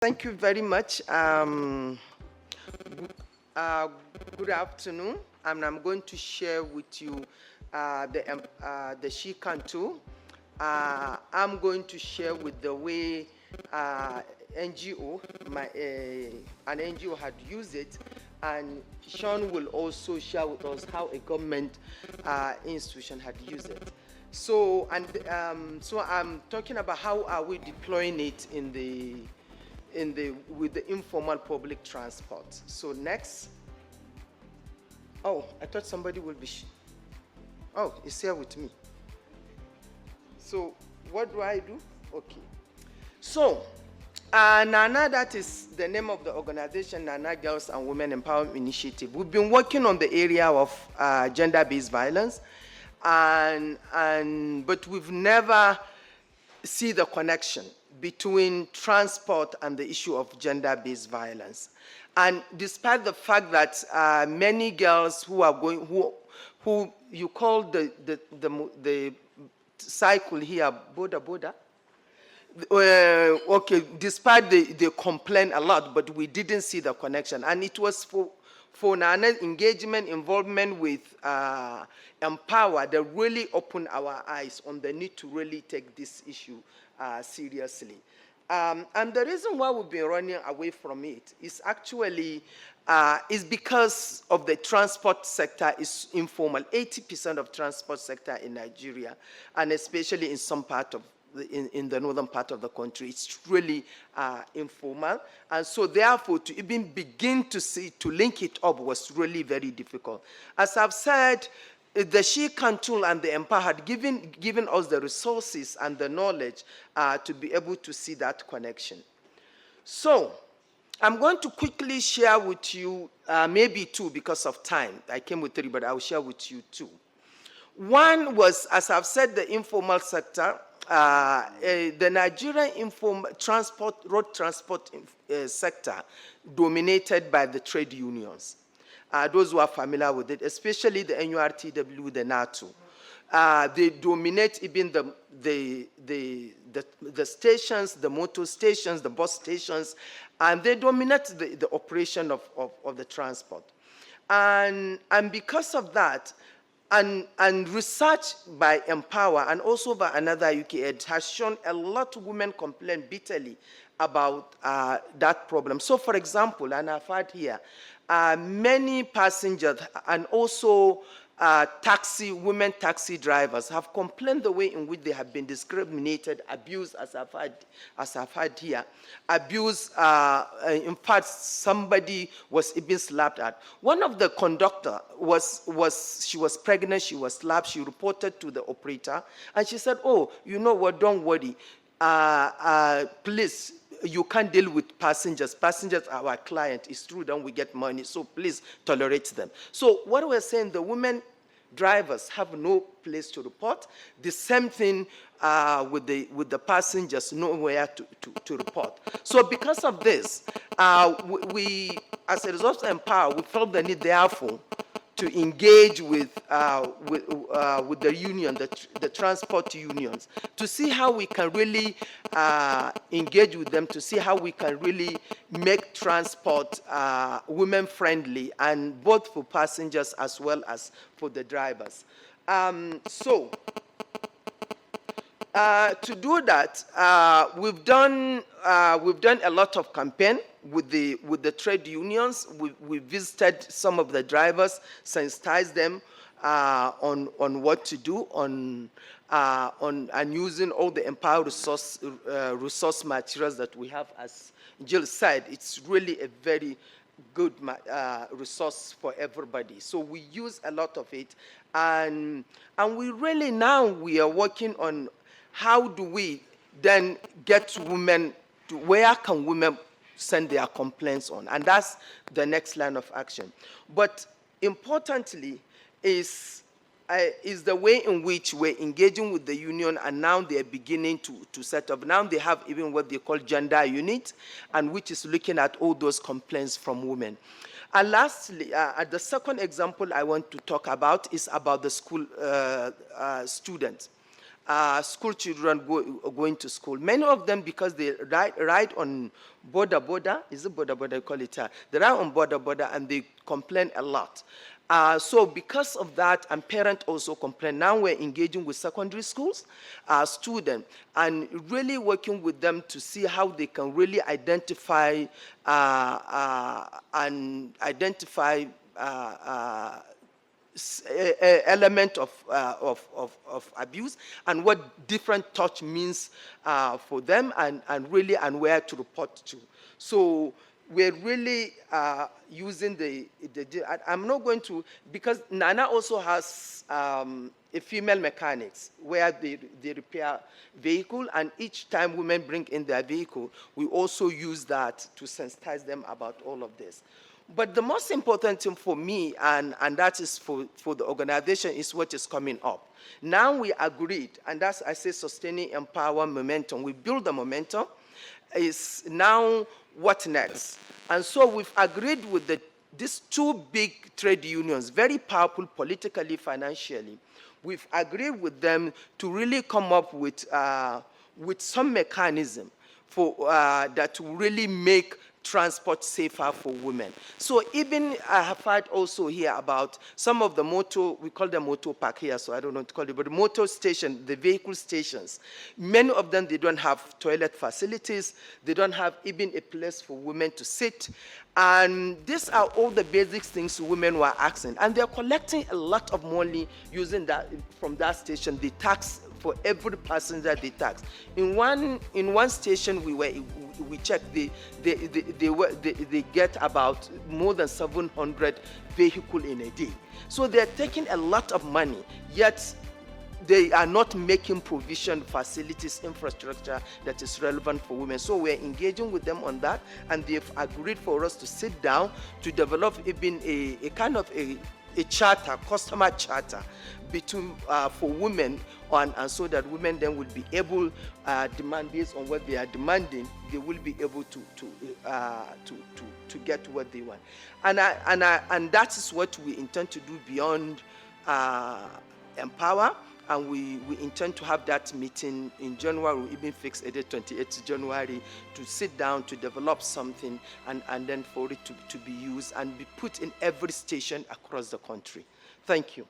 Thank you very much. Good afternoon, and I'm going to share with you the She Can tool. I'm going to share with the way NGO, an NGO had used it, and Sean will also share with us how a government institution had used it. So I'm talking about how are we deploying it with the informal public transport. So next. Oh, I thought somebody would be. Oh, it's here with me. So what do I do? Okay. So Nana, that is the name of the organization, Nana Girls and Women Empowerment Initiative. We've been working on the area of gender-based violence, but we've never see the connection between transport and the issue of gender-based violence. And despite the fact that many girls who are going, who you call the cycle here, boda, okay, despite they complain a lot, but we didn't see the connection. And it was for Nana's engagement, involvement with Empower that really opened our eyes on the need to really take this issue seriously. And the reason why we've been running away from it is actually is because of the transport sector is informal. 80% of transport sector in Nigeria, and especially in some part of in the northern part of the country, it's really informal. And so therefore, to even begin to link it up was really very difficult. As I've said, the She Can tool and the Empower had given us the resources and the knowledge to be able to see that connection. So I'm going to quickly share with you, maybe two because of time. I came with three, but I'll share with you two. One was, as I've said, the informal sector. The Nigerian road transport sector dominated by the trade unions. Those who are familiar with it, especially the NURTW, the NATO. They dominate even the stations, the motor stations, the bus stations, and they dominate the operation of the transport. And because of that, and research by Empower and also by another UK ed has shown a lot of women complain bitterly about that problem. So for example, and I've had here, many passengers and also women taxi drivers have complained the way in which they have been discriminated, abused, as I've had here. Abused, in fact, somebody was even slapped at. One of the conductor she was pregnant, she was slapped, she reported to the operator, and she said, oh, you know what, don't worry, please, you can't deal with passengers. Passengers are our client. It's true, then we get money, so please tolerate them. So what we're saying, the women drivers have no place to report. The same thing with the passengers, nowhere to report. So because of this, we, as a result of Empower, we felt the need, therefore, to engage with the union, the transport unions, to see how we can really engage with them, to see how we can really make transport women-friendly, and both for passengers as well as for the drivers. To do that, we've done a lot of campaign with the trade unions. We visited some of the drivers, sensitized them on what to do, and using all the Empower resource materials that we have. As Jill said, it's really a very good resource for everybody. So we use a lot of it, and we really now we are working on how do we then get women to where can women send their complaints on, and that's the next line of action. But importantly is the way in which we're engaging with the union, and now they're beginning to set up. Now they have even what they call gender unit, and which is looking at all those complaints from women. And lastly, the second example I want to talk about is about the school students. school children going to school. Many of them, because they ride on border, is it border, they call it, they ride on border, and they complain a lot. So because of that, and parents also complain, now we're engaging with secondary schools, students, and really working with them to see how they can really identify element of abuse, and what different touch means for them, and where to report to. So we're really using I'm not going to, because Nana also has a female mechanics where they repair vehicle, and each time women bring in their vehicle, we also use that to sensitize them about all of this. But the most important thing for me, and that is for the organization, is what is coming up. Now we agreed, and that's, I say, sustaining empower momentum. We build the momentum. Is now what next? And so we've agreed with these two big trade unions, very powerful politically, financially. We've agreed with them to really come up with some mechanism for that to really make transport safer for women. So even I have heard also here about some of the motor, we call them motor park here, so I don't know what to call it, but the motor station, the vehicle stations, many of them, they don't have toilet facilities, they don't have even a place for women to sit. And these are all the basic things women were asking. And they're collecting a lot of money using that from that station. They tax for every passenger they tax. In one station we checked, they get about more than 700 vehicles in a day. So they're taking a lot of money, yet they are not making provision, facilities, infrastructure that is relevant for women. So we're engaging with them on that, and they've agreed for us to sit down to develop even a kind of a charter, customer charter, between for women, and so that women then will be able demand based on what they are demanding, they will be able to get what they want, and that is what we intend to do beyond Empower. And we intend to have that meeting in January. We even fix it 28th January to sit down to develop something, and then for it to be used and be put in every station across the country. Thank you.